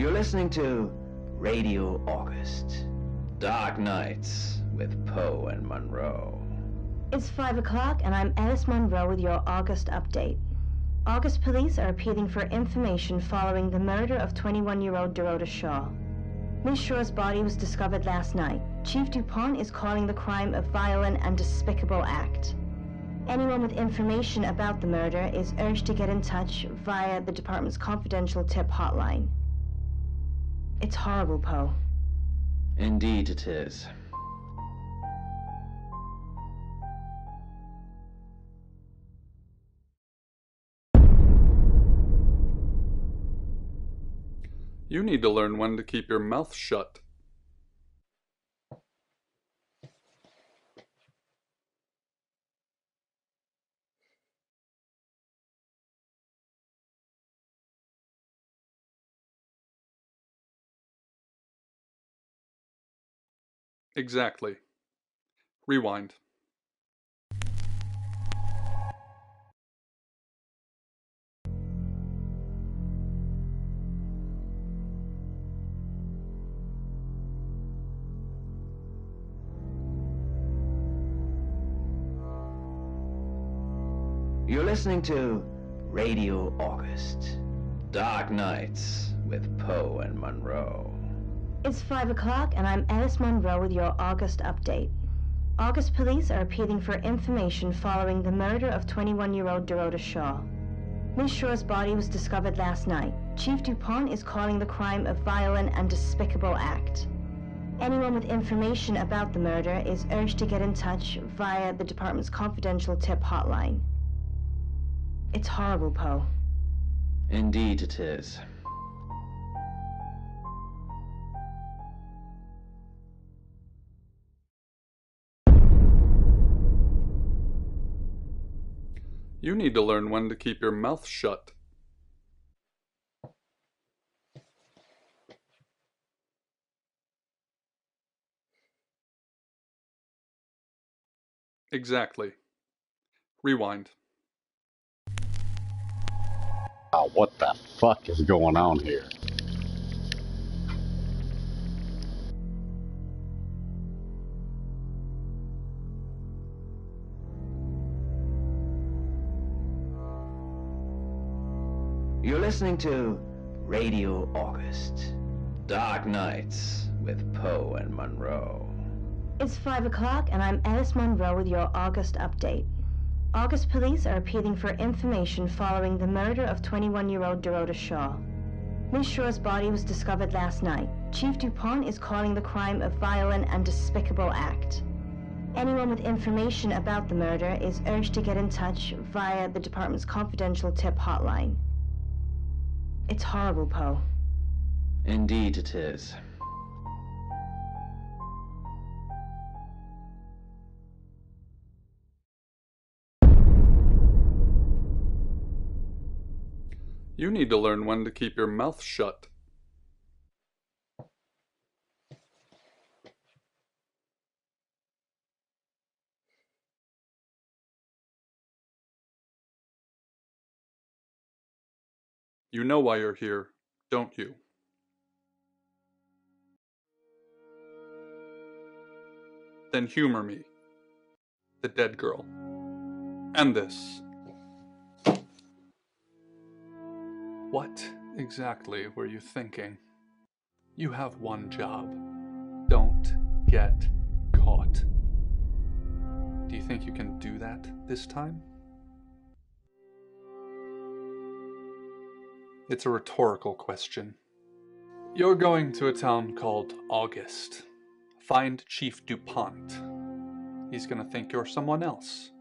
You're listening to Radio August. Dark Nights with Poe and Monroe. It's 5 o'clock and I'm Alice Monroe with your August update. August police are appealing for information following the murder of 21-year-old Dorota Shaw. Miss Shaw's body was discovered last night. Chief DuPont is calling the crime a violent and despicable act. Anyone with information about the murder is urged to get in touch via the department's confidential tip hotline. It's horrible, Poe. Indeed it is. You need to learn when to keep your mouth shut. Exactly. Rewind. You're listening to Radio August. Dark Nights with Poe and Monroe. It's 5 o'clock and I'm Alice Monroe with your August update. August police are appealing for information following the murder of 21-year-old Dorota Shaw. Miss Shaw's body was discovered last night. Chief DuPont is calling the crime a violent and despicable act. Anyone with information about the murder is urged to get in touch via the department's confidential tip hotline. It's horrible, Poe. Indeed it is. You need to learn when to keep your mouth shut. Exactly. Rewind. What the fuck is going on here? You're listening to Radio August. Dark Nights with Poe and Monroe. It's 5 o'clock and I'm Alice Monroe with your August update. August police are appealing for information following the murder of 21-year-old Dorota Shaw. Miss Shaw's body was discovered last night. Chief DuPont is calling the crime a violent and despicable act. Anyone with information about the murder is urged to get in touch via the department's confidential tip hotline. It's horrible, Poe. Indeed it is. You need to learn when to keep your mouth shut. You know why you're here, don't you? Then humor me, the dead girl, and this. What exactly were you thinking? You have one job. Don't get caught. Do you think you can do that this time? It's a rhetorical question. You're going to a town called August. Find Chief DuPont. He's gonna think you're someone else.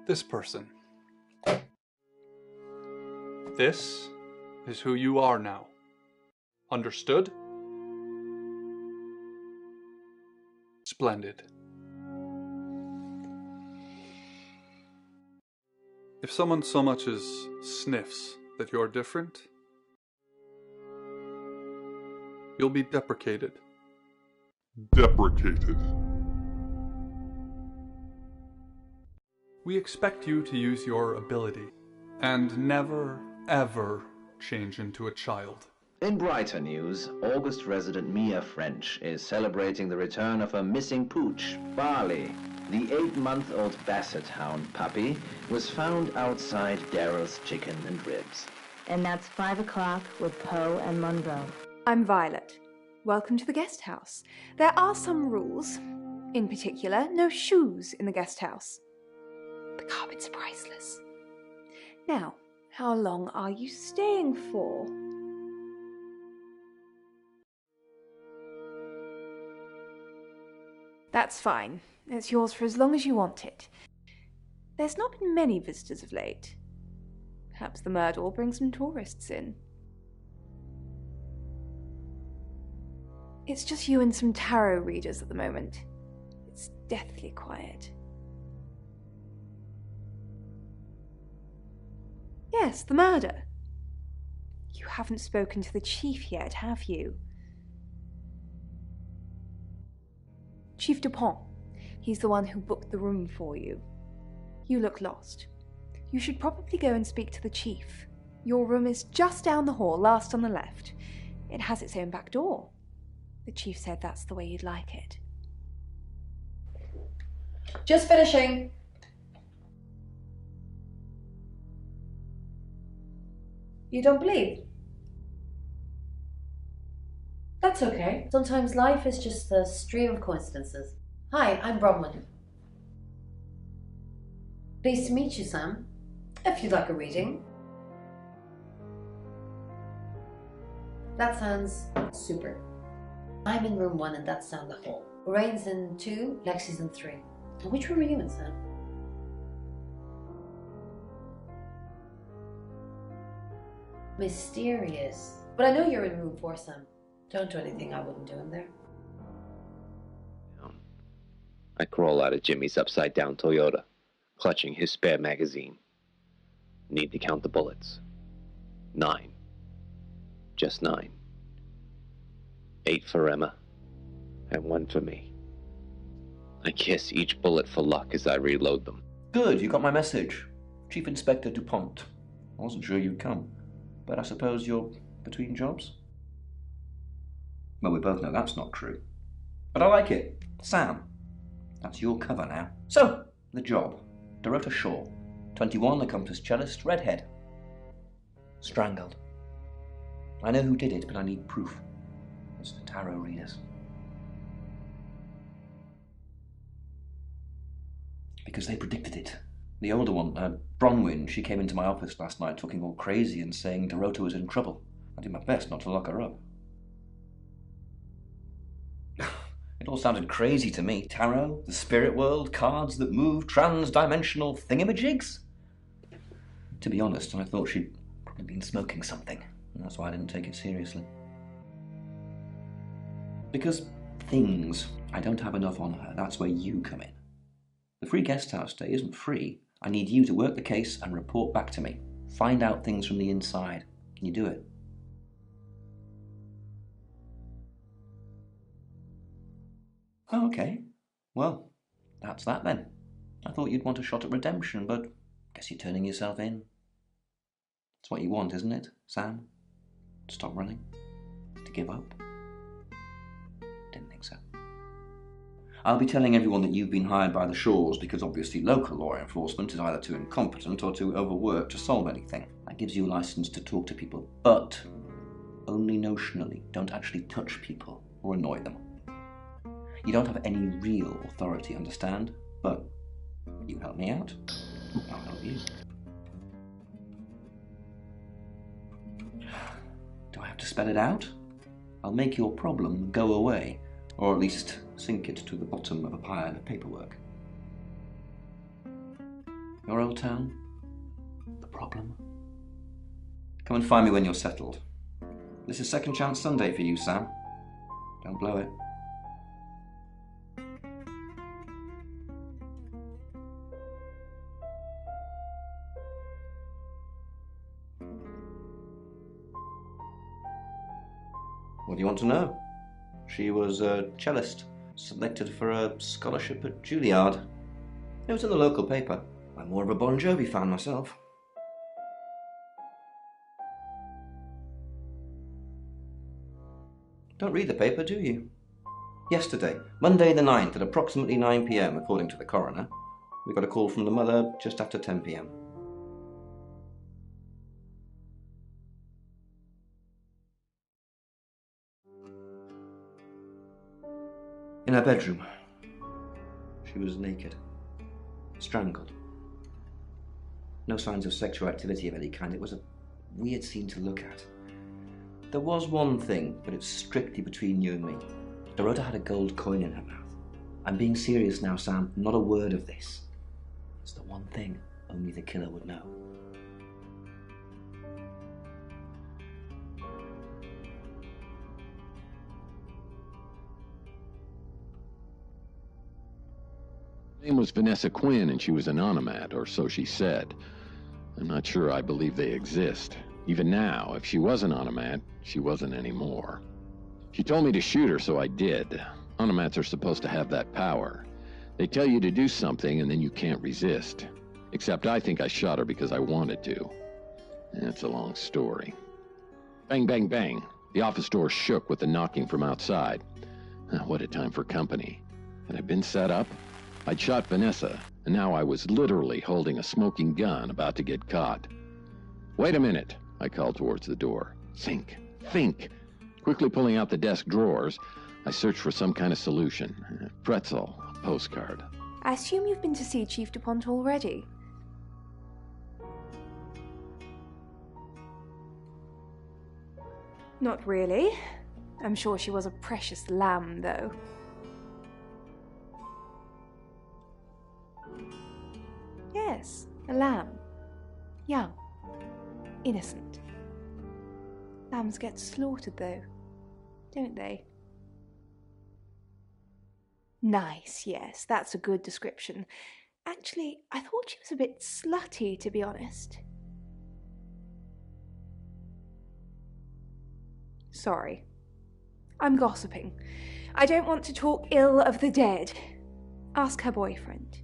This person. This is who you are now. Understood? Splendid. If someone so much as sniffs that you're different, you'll be deprecated. Deprecated. We expect you to use your ability and never, ever change into a child. In brighter news, August resident Mia French is celebrating the return of her missing pooch, Barley. The 8-month-old Basset Hound puppy was found outside Daryl's Chicken and Ribs. And that's 5 o'clock with Poe and Monroe. I'm Violet. Welcome to the guest house. There are some rules. In particular, no shoes in the guest house. The carpets are priceless. Now, how long are you staying for? That's fine. It's yours for as long as you want it. There's not been many visitors of late. Perhaps the murder will bring some tourists in. It's just you and some tarot readers at the moment. It's deathly quiet. Yes, the murder. You haven't spoken to the chief yet, have you? Chief Dupont. He's the one who booked the room for you. You look lost. You should probably go and speak to the chief. Your room is just down the hall, last on the left. It has its own back door. The chief said that's the way you'd like it. Just finishing. You don't believe? That's okay. Sometimes life is just a stream of coincidences. Hi, I'm Bronwyn. Pleased to meet you, Sam. If you'd like a reading. That sounds super. I'm in room 1 and that's down the hall. Lorraine's in 2, Lexi's in 3. And which room are you in, Sam? Mysterious. But I know you're in room 4, Sam. Don't do anything I wouldn't do in there. I crawl out of Jimmy's upside-down Toyota, clutching his spare magazine. Need to count the bullets. 9. Just 9. 8 for Emma, and 1 for me. I kiss each bullet for luck as I reload them. Good, you got my message. Chief Inspector Dupont. I wasn't sure you'd come, but I suppose you're between jobs? Well, we both know that's not true. But I like it. Sam, that's your cover now. So, the job. Dorota Shaw, 21, accomplished cellist, redhead. Strangled. I know who did it, but I need proof. It's the tarot readers. Because they predicted it. The older one, Bronwyn, she came into my office last night talking all crazy and saying Dorota was in trouble. I did my best not to lock her up. It all sounded crazy to me. Tarot, the spirit world, cards that move, trans-dimensional thingamajigs. To be honest, I thought she'd probably been smoking something, and that's why I didn't take it seriously. Because things, I don't have enough on her. That's where you come in. The free guest house stay isn't free. I need you to work the case and report back to me. Find out things from the inside. Can you do it? Oh, okay. Well, that's that then. I thought you'd want a shot at redemption, but guess you're turning yourself in. It's what you want, isn't it, Sam? To stop running? To give up? Didn't think so. I'll be telling everyone that you've been hired by the Shaws because obviously local law enforcement is either too incompetent or too overworked to solve anything. That gives you a license to talk to people, but only notionally. Don't actually touch people or annoy them. You don't have any real authority, understand? But you help me out, I'll help you. Do I have to spell it out? I'll make your problem go away, or at least sink it to the bottom of a pile of paperwork. Your old town? The problem? Come and find me when you're settled. This is Second Chance Sunday for you, Sam. Don't blow it. What do you want to know? She was a cellist, selected for a scholarship at Juilliard. It was in the local paper. I'm more of a Bon Jovi fan myself. Don't read the paper, do you? Yesterday, Monday the 9th, at approximately 9 p.m, according to the coroner, we got a call from the mother just after 10 p.m. In her bedroom, she was naked, strangled. No signs of sexual activity of any kind. It was a weird scene to look at. There was one thing, but it's strictly between you and me. Dorota had a gold coin in her mouth. I'm being serious now, Sam. Not a word of this. It's the one thing only the killer would know. Her name was Vanessa Quinn, and she was an onomat, or so she said. I'm not sure I believe they exist. Even now, if she was an onomat, she wasn't anymore. She told me to shoot her, so I did. Onomats are supposed to have that power. They tell you to do something, and then you can't resist. Except I think I shot her because I wanted to. It's a long story. Bang, bang, bang. The office door shook with the knocking from outside. What a time for company. Had I been set up? I'd shot Vanessa, and now I was literally holding a smoking gun about to get caught. Wait a minute, I called towards the door. Think, think. Quickly pulling out the desk drawers, I searched for some kind of solution. A pretzel, a postcard. I assume you've been to see Chief DuPont already. Not really. I'm sure she was a precious lamb, though. Yes, a lamb. Young. Innocent. Lambs get slaughtered, though, don't they? Nice, yes, that's a good description. Actually, I thought she was a bit slutty, to be honest. Sorry. I'm gossiping. I don't want to talk ill of the dead. Ask her boyfriend.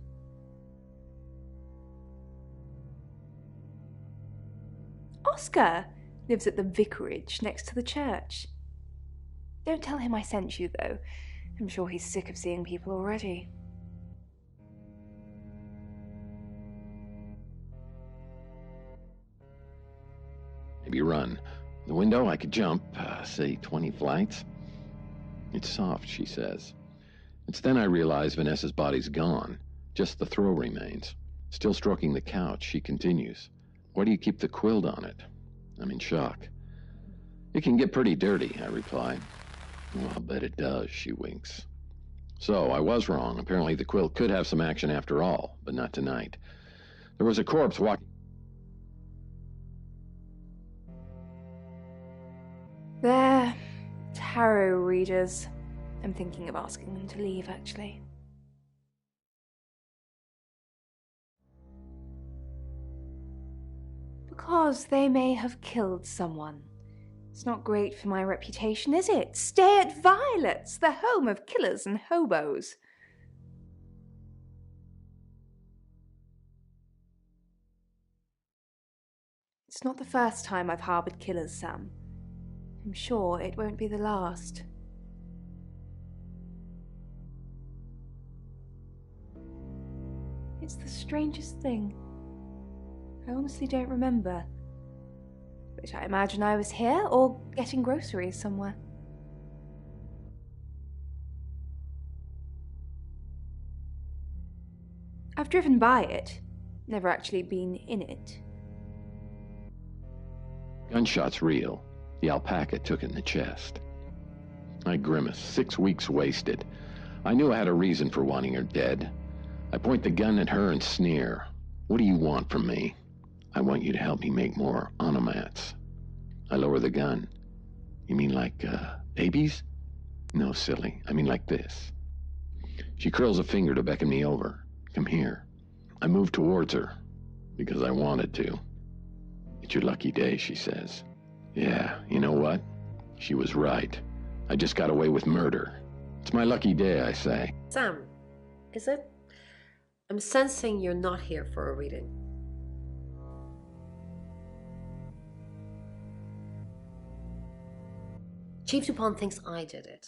Oscar lives at the vicarage next to the church. Don't tell him I sent you, though. I'm sure he's sick of seeing people already. Maybe run. The window, I could jump, say 20 flights. It's soft, she says. It's then I realize Vanessa's body's gone. Just the throw remains. Still stroking the couch, she continues. Why do you keep the quilt on it? I'm in shock. It can get pretty dirty, I reply. Well, I'll bet it does, she winks. So, I was wrong. Apparently the quilt could have some action after all, but not tonight. There was a corpse walking. They're tarot readers. I'm thinking of asking them to leave, actually. Because they may have killed someone. It's not great for my reputation, is it? Stay at Violet's, the home of killers and hobos. It's not the first time I've harboured killers, Sam. I'm sure it won't be the last. It's the strangest thing. I honestly don't remember. But I imagine I was here or getting groceries somewhere. I've driven by it, never actually been in it. Gunshot's real. The alpaca took it in the chest. I grimaced. 6 weeks wasted. I knew I had a reason for wanting her dead. I point the gun at her and sneer. What do you want from me? I want you to help me make more onomats. I lower the gun. You mean like, babies? No, silly. I mean like this. She curls a finger to beckon me over. Come here. I move towards her, because I wanted to. It's your lucky day, she says. Yeah, you know what? She was right. I just got away with murder. It's my lucky day, I say. Sam, is it? I'm sensing you're not here for a reading. Chief Dupont thinks I did it.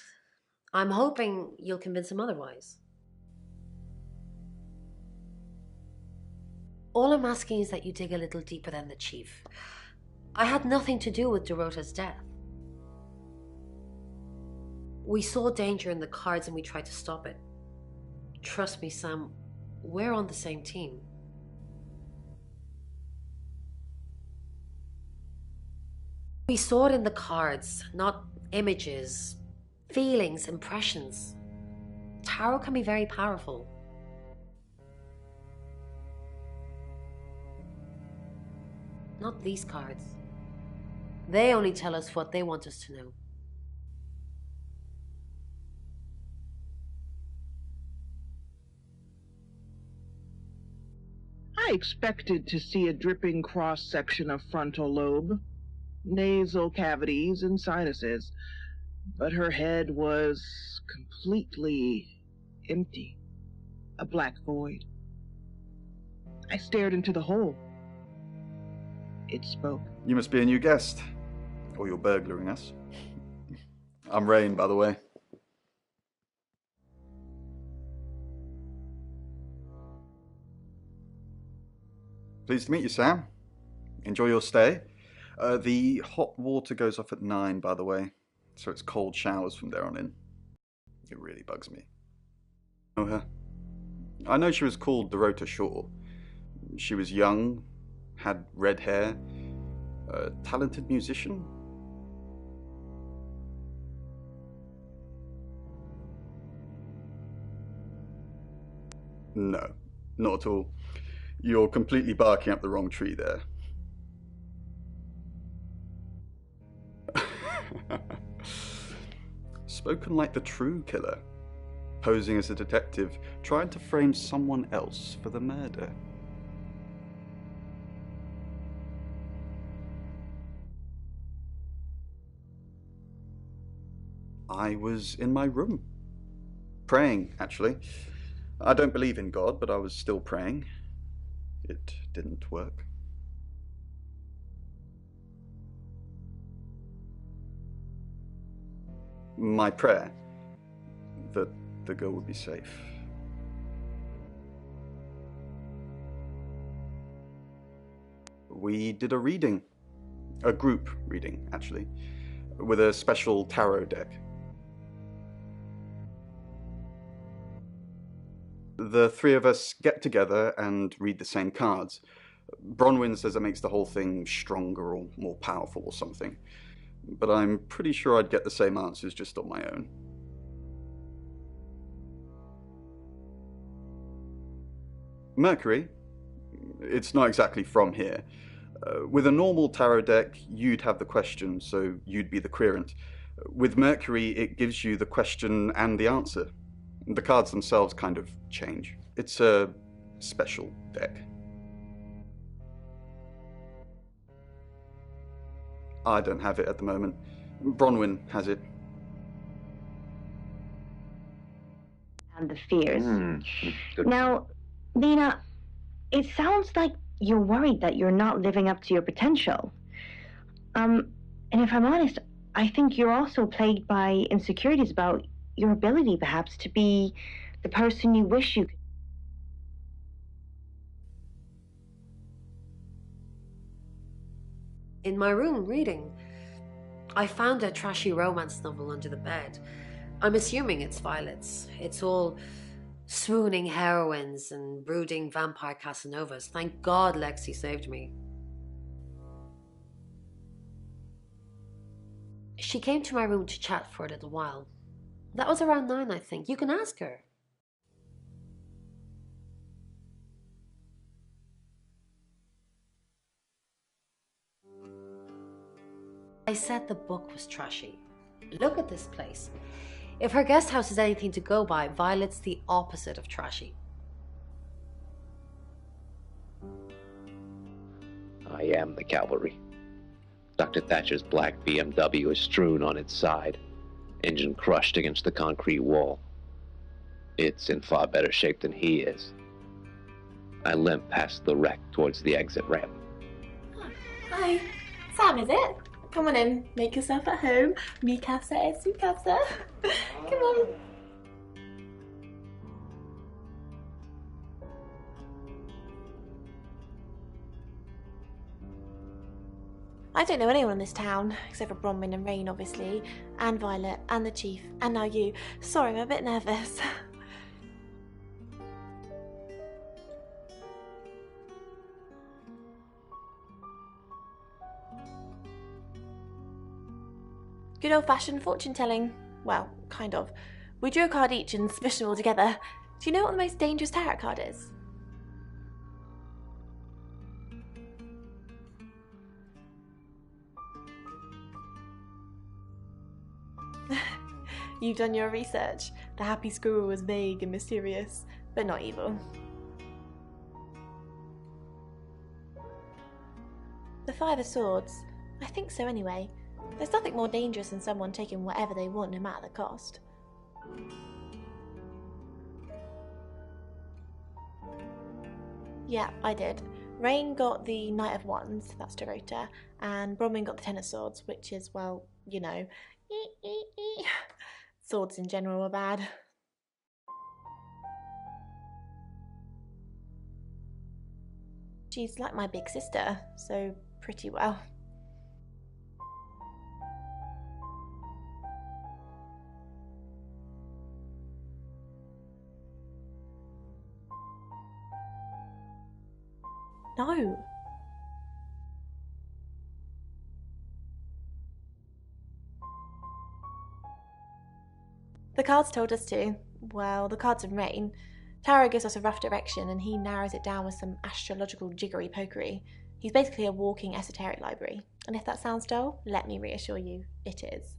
I'm hoping you'll convince him otherwise. All I'm asking is that you dig a little deeper than the Chief. I had nothing to do with Dorota's death. We saw danger in the cards and we tried to stop it. Trust me, Sam, we're on the same team. We saw it in the cards, not images, feelings, impressions. Tarot can be very powerful. Not these cards. They only tell us what they want us to know. I expected to see a dripping cross-section of frontal lobe, nasal cavities, and sinuses, but her head was completely empty, a black void. I stared into the hole. It spoke. You must be a new guest, or you're burglaring us. I'm Rain, by the way. Pleased to meet you, Sam. Enjoy your stay. The hot water goes off at 9, by the way, so it's cold showers from there on in. It really bugs me. Know her? I know she was called Dorota Shaw. She was young, had red hair, a talented musician. No, not at all. You're completely barking up the wrong tree there. Spoken like the true killer, posing as a detective, trying to frame someone else for the murder. I was in my room, praying, actually. I don't believe in God, but I was still praying. It didn't work. My prayer, that the girl would be safe. We did a reading, a group reading, actually, with a special tarot deck. The three of us get together and read the same cards. Bronwyn says it makes the whole thing stronger or more powerful or something, but I'm pretty sure I'd get the same answers just on my own. Mercury, it's not exactly from here. With a normal tarot deck, you'd have the question, so you'd be the querent. With Mercury, it gives you the question and the answer. The cards themselves kind of change. It's a special deck. I don't have it at the moment. Bronwyn has it. And the fears. Good. Now, Lena, it sounds like you're worried that you're not living up to your potential. And if I'm honest, I think you're also plagued by insecurities about your ability, perhaps, to be the person you wish you could. In my room, reading, I found a trashy romance novel under the bed. I'm assuming it's Violet's. It's all swooning heroines and brooding vampire Casanovas. Thank God Lexi saved me. She came to my room to chat for a little while. That was around 9, I think. You can ask her. I said the book was trashy. Look at this place. If her guest house is anything to go by, Violet's the opposite of trashy. I am the cavalry. Dr. Thatcher's black BMW is strewn on its side, engine crushed against the concrete wall. It's in far better shape than he is. I limp past the wreck towards the exit ramp. Hi. Sam, is it? Come on in, make yourself at home. Mi casa es su casa. Come on. I don't know anyone in this town, except for Bronwyn and Rain, obviously, and Violet, and the Chief, and now you. Sorry, I'm a bit nervous. Good old-fashioned fortune-telling. Well, kind of. We drew a card each and smushed them all together. Do you know what the most dangerous tarot card is? You've done your research. The happy squirrel was vague and mysterious, but not evil. The Five of Swords. I think so anyway. There's nothing more dangerous than someone taking whatever they want no matter the cost. Yeah, I did. Rain got the Knight of Wands, that's Dorota, and Bronwyn got the Ten of Swords, which is, well, you know, swords in general are bad. She's like my big sister, so pretty well. No. The cards told us to. Well, the cards of Rain. Tarot gives us a rough direction and he narrows it down with some astrological jiggery pokery. He's basically a walking esoteric library. And if that sounds dull, let me reassure you, it is.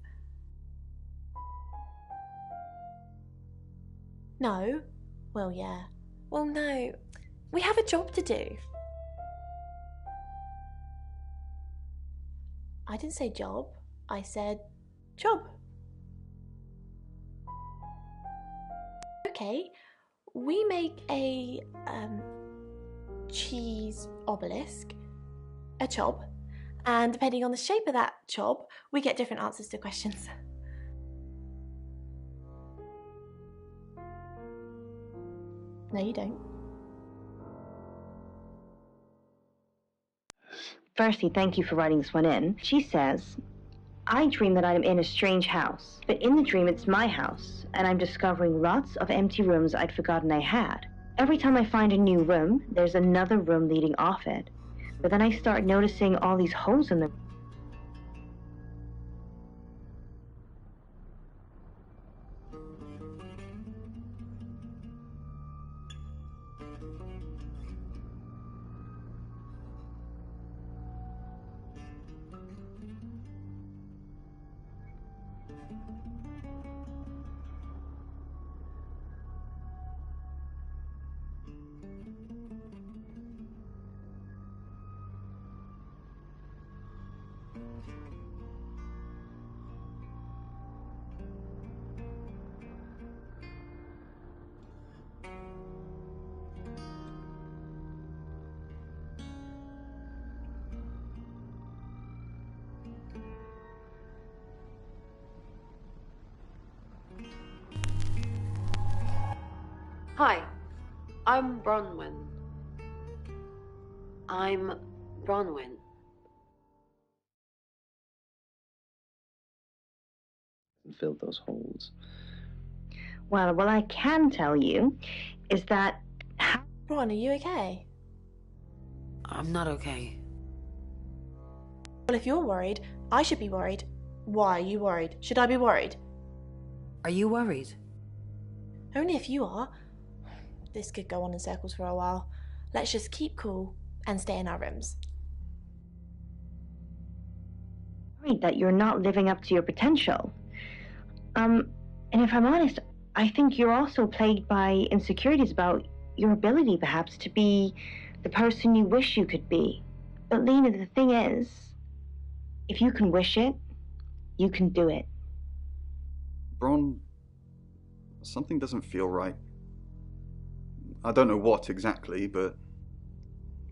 No? Well, yeah. Well, no. We have a job to do. I didn't say job. I said job. Okay. We make a cheese obelisk, a chob, and depending on the shape of that chob, we get different answers to questions. No, you don't. Firstly, thank you for writing this one in. She says, I dream that I'm in a strange house, but in the dream it's my house, and I'm discovering lots of empty rooms I'd forgotten I had. Every time I find a new room, there's another room leading off it. But then I start noticing all these holes in the Hi, I'm Bronwyn. I'm Bronwyn. And filled those holes. Well, what I can tell you is that... Ron, are you okay? I'm not okay. Well, if you're worried, I should be worried. Why are you worried? Should I be worried? Are you worried? Only if you are. This could go on in circles for a while. Let's just keep cool and stay in our rooms. Worried that you're not living up to your potential. And if I'm honest, I think you're also plagued by insecurities about your ability, perhaps, to be the person you wish you could be. But Lena, the thing is, if you can wish it, you can do it. Bron, something doesn't feel right. I don't know what exactly, but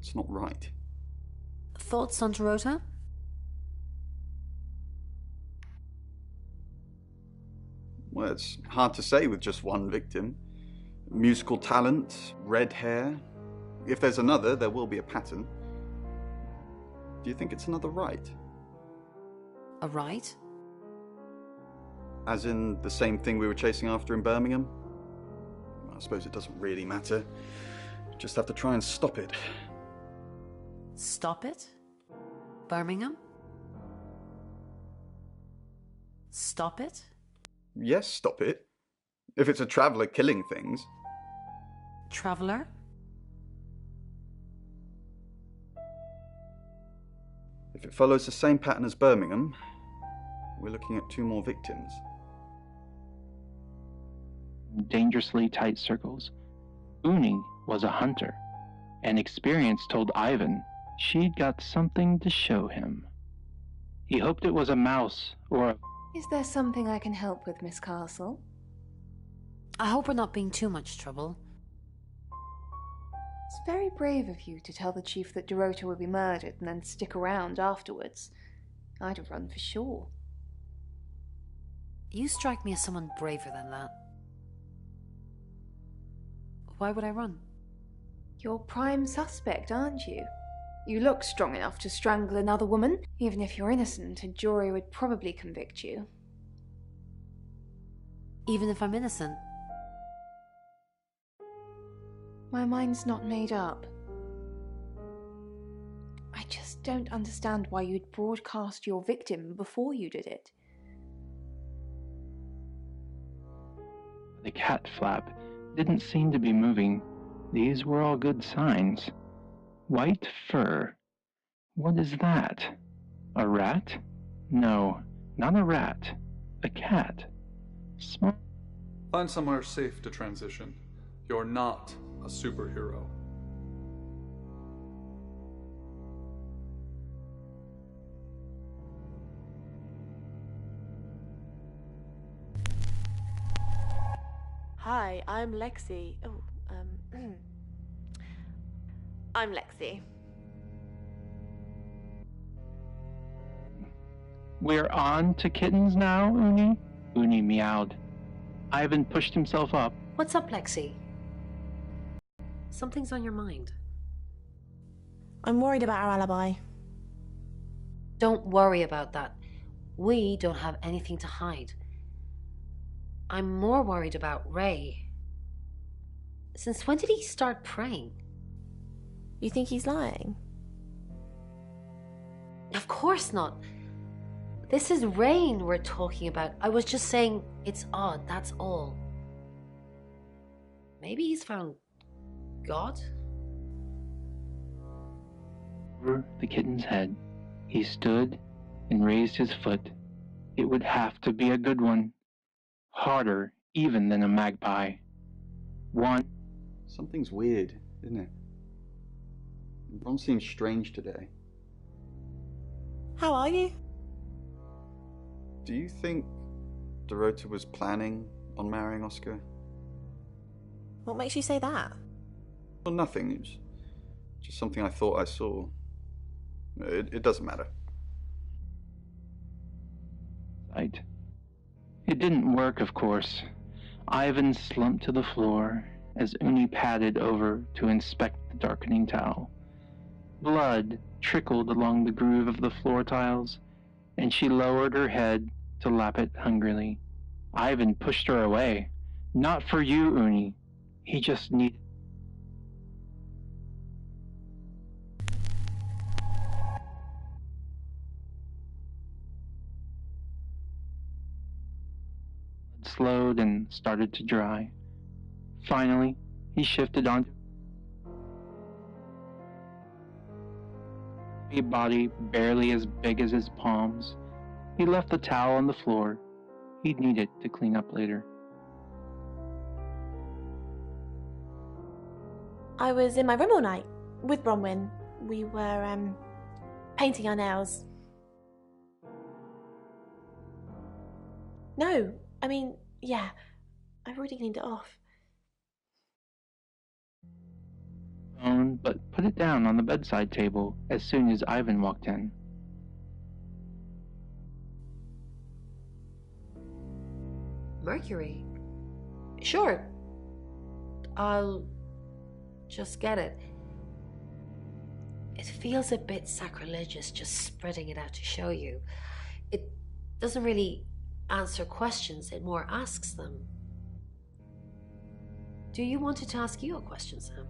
it's not right. Thoughts on Dorota? Well, it's hard to say with just one victim. Musical talent, red hair. If there's another, there will be a pattern. Do you think it's another Wright? A Wright? As in the same thing we were chasing after in Birmingham? I suppose it doesn't really matter. Just have to try and stop it. Stop it? Birmingham? Stop it? Yes, stop it. If it's a traveller killing things. Traveller? If it follows the same pattern as Birmingham, we're looking at 2 more victims. Dangerously tight circles. Uni was a hunter, and experience told Ivan she'd got something to show him. He hoped it was a mouse or a... Is there something I can help with, Miss Castle? I hope we're not being too much trouble. It's very brave of you to tell the chief that Dorota would be murdered and then stick around afterwards. I'd have run for sure. You strike me as someone braver than that. Why would I run? You're prime suspect, aren't you? You look strong enough to strangle another woman. Even if you're innocent, a jury would probably convict you. Even if I'm innocent? My mind's not made up. I just don't understand why you'd broadcast your victim before you did it. The cat flap didn't seem to be moving. These were all good signs. White fur. What is that? A rat? No, not a rat. A cat. Small. Find somewhere safe to transition. You're not a superhero. Hi, I'm Lexi. Oh, I'm Lexi. We're on to kittens now, Uni? Uni meowed. Ivan pushed himself up. What's up, Lexi? Something's on your mind. I'm worried about our alibi. Don't worry about that. We don't have anything to hide. I'm more worried about Ray. Since when did he start praying? You think he's lying? Of course not. This is Rain we're talking about. I was just saying it's odd, that's all. Maybe he's found God? Over the kitten's head, he stood and raised his foot. It would have to be a good one. Harder even than a magpie. One. Something's weird, isn't it? Everyone seems strange today. How are you? Do you think Dorota was planning on marrying Oscar? What makes you say that? Well, nothing. It was just something I thought I saw. It doesn't matter. Right. It didn't work, of course. Ivan slumped to the floor as Uni padded over to inspect the darkening towel. Blood trickled along the groove of the floor tiles, and she lowered her head to lap it hungrily. Ivan pushed her away. Not for you, Uni. He just needed... slowed and started to dry. Finally, he shifted onto a body barely as big as his palms. He left the towel on the floor. He'd need it to clean up later. I was in my room all night with Bronwyn. We were painting our nails. No, I mean, yeah, I've already cleaned it off. But put it down on the bedside table as soon as Ivan walked in. Mercury? Sure. I'll just get it. It feels a bit sacrilegious just spreading it out to show you. It doesn't really answer questions, it more asks them. Do you want it to ask you a question, Sam?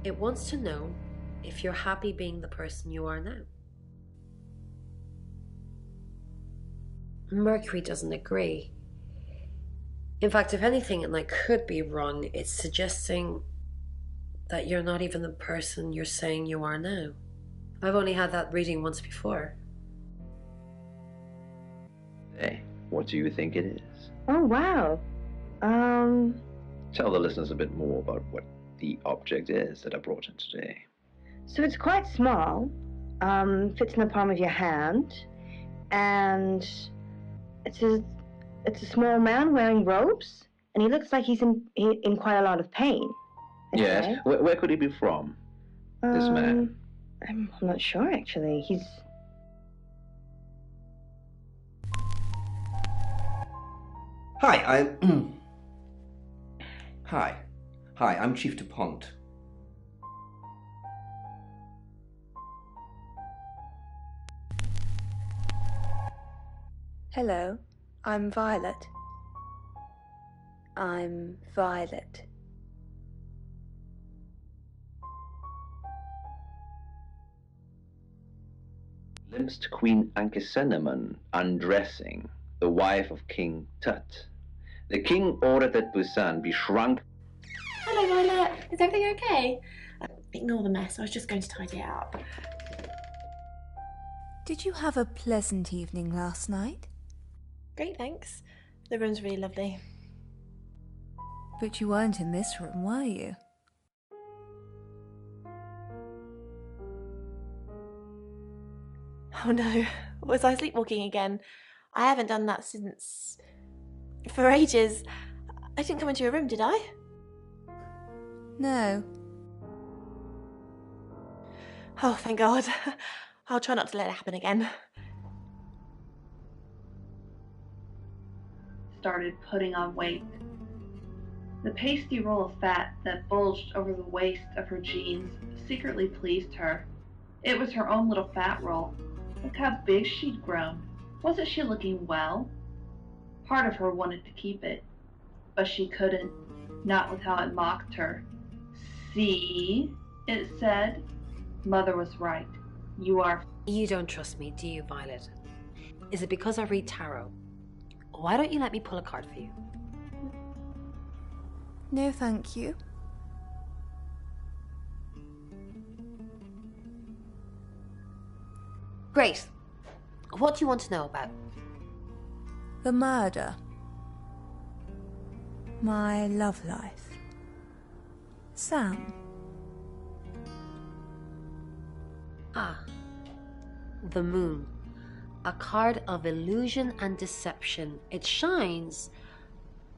It wants to know if you're happy being the person you are now. Mercury doesn't agree. In fact, if anything, and I could be wrong, it's suggesting that you're not even the person you're saying you are now. I've only had that reading once before. Hey, what do you think it is? Oh, wow. Tell the listeners a bit more about what the object is that I brought in today. So it's quite small, fits in the palm of your hand, and it's a small man wearing robes, and he looks like he's in quite a lot of pain. Yes. Where could he be from, this man? I'm not sure, actually. He's... Hi, Hi, I'm Chief DuPont. Hello, I'm Violet. I'm Violet. Glimpsed Queen Ankhesenamun undressing, the wife of King Tut. The king ordered that Busan be shrunk. Hello, Violet. Is everything okay? Ignore the mess. I was just going to tidy it up. Did you have a pleasant evening last night? Great, thanks. The room's really lovely. But you weren't in this room, were you? Oh no, was I sleepwalking again? I haven't done that since... for ages. I didn't come into your room, did I? No. Oh, thank God. I'll try not to let it happen again. Started putting on weight. The pasty roll of fat that bulged over the waist of her jeans secretly pleased her. It was her own little fat roll. Look how big she'd grown. Wasn't she looking well? Part of her wanted to keep it, but she couldn't, not with how it mocked her. See, it said, Mother was right. You are... You don't trust me, do you, Violet? Is it because I read tarot? Why don't you let me pull a card for you? No, thank you. Great. What do you want to know about? The murder. My love life. Sam. Ah. The moon. A card of illusion and deception. It shines,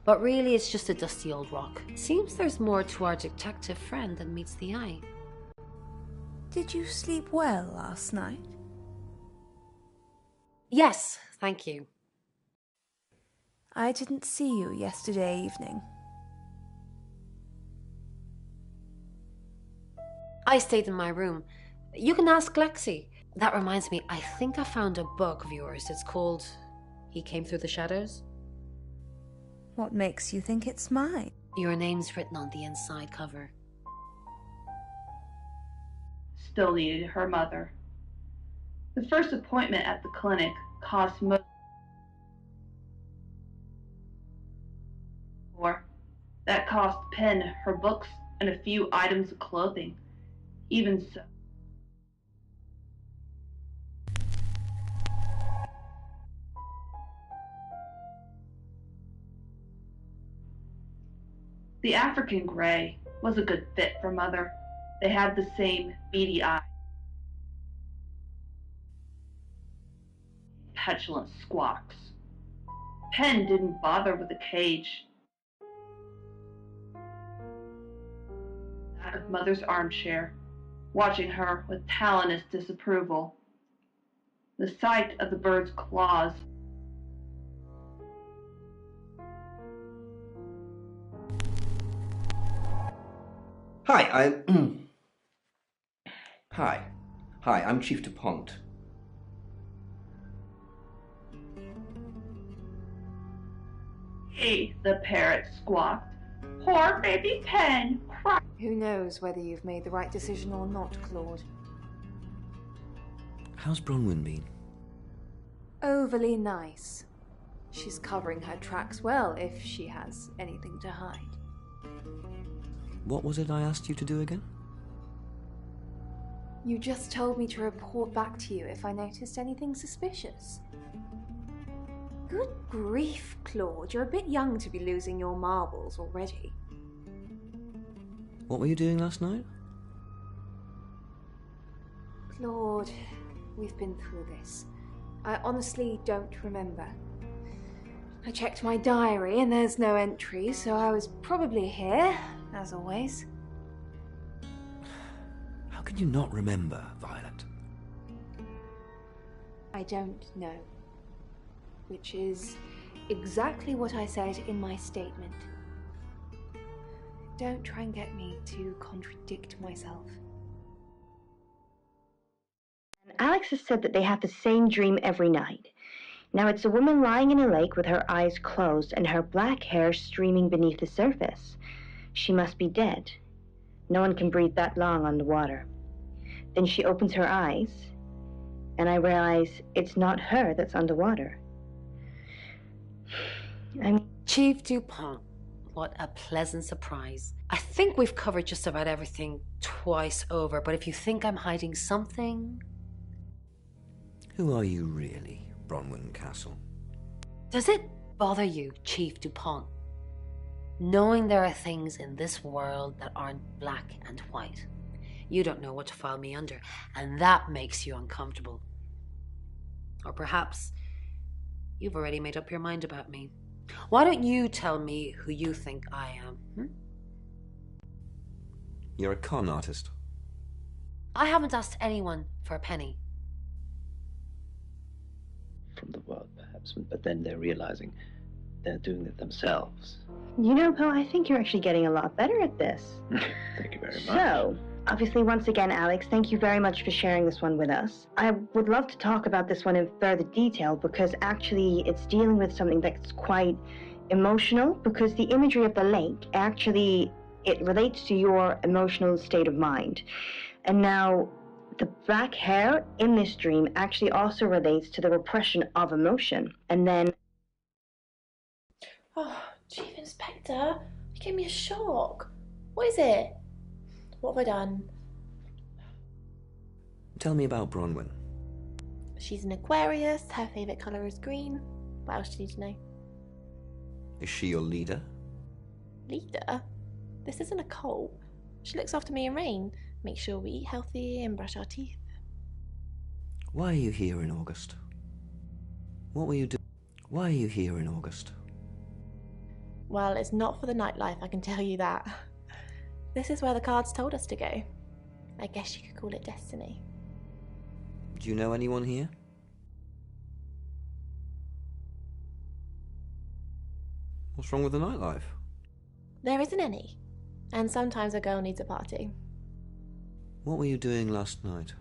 but really it's just a dusty old rock. Seems there's more to our detective friend than meets the eye. Did you sleep well last night? Yes, thank you. I didn't see you yesterday evening. I stayed in my room. You can ask Lexi. That reminds me, I think I found a book of yours. It's called He Came Through the Shadows. What makes you think it's mine? Your name's written on the inside cover. Still needed her mother. The first appointment at the clinic cost most. That cost Penn her books and a few items of clothing. Even so. The African Grey was a good fit for Mother. They had the same beady eyes. Petulant squawks. Penn didn't bother with a cage. Back of Mother's armchair, watching her with talonous disapproval. The sight of the bird's claws. Hi, Hi, I'm Chief DuPont. Hey, the parrot squawked. Poor baby Pen cried. Who knows whether you've made the right decision or not, Claude? How's Bronwyn been? Overly nice. She's covering her tracks well if she has anything to hide. What was it I asked you to do again? You just told me to report back to you if I noticed anything suspicious. Good grief, Claude. You're a bit young to be losing your marbles already. What were you doing last night? Claude, we've been through this. I honestly don't remember. I checked my diary and there's no entry, so I was probably here, as always. How can you not remember, Violet? I don't know. Which is exactly what I said in my statement. Don't try and get me to contradict myself. Alex has said that they have the same dream every night. Now it's a woman lying in a lake with her eyes closed and her black hair streaming beneath the surface. She must be dead. No one can breathe that long underwater. Then she opens her eyes, and I realize it's not her that's underwater. Chief DuPont, what a pleasant surprise. I think we've covered just about everything twice over, but if you think I'm hiding something... Who are you really, Bronwyn Castle? Does it bother you, Chief DuPont, knowing there are things in this world that aren't black and white? You don't know what to file me under, and that makes you uncomfortable. Or perhaps you've already made up your mind about me. Why don't you tell me who you think I am? You're a con artist. I haven't asked anyone for a penny. From the world, perhaps, but then they're realizing they're doing it themselves. You know, Poe, I think you're actually getting a lot better at this. Thank you very much. So, obviously, once again, Alex, thank you very much for sharing this one with us. I would love to talk about this one in further detail because actually it's dealing with something that's quite emotional, because the imagery of the lake actually, it relates to your emotional state of mind. And now, the black hair in this dream actually also relates to the repression of emotion. And then... Oh, Chief Inspector, you gave me a shock. What is it? What have I done? Tell me about Bronwyn. She's an Aquarius, her favourite colour is green. What else do you need to know? Is she your leader? Leader? This isn't a cult. She looks after me and Rain, makes sure we eat healthy and brush our teeth. Why are you here in August? What were you doing? Why are you here in August? Well, it's not for the nightlife, I can tell you that. This is where the cards told us to go. I guess you could call it destiny. Do you know anyone here? What's wrong with the nightlife? There isn't any. And sometimes a girl needs a party. What were you doing last night?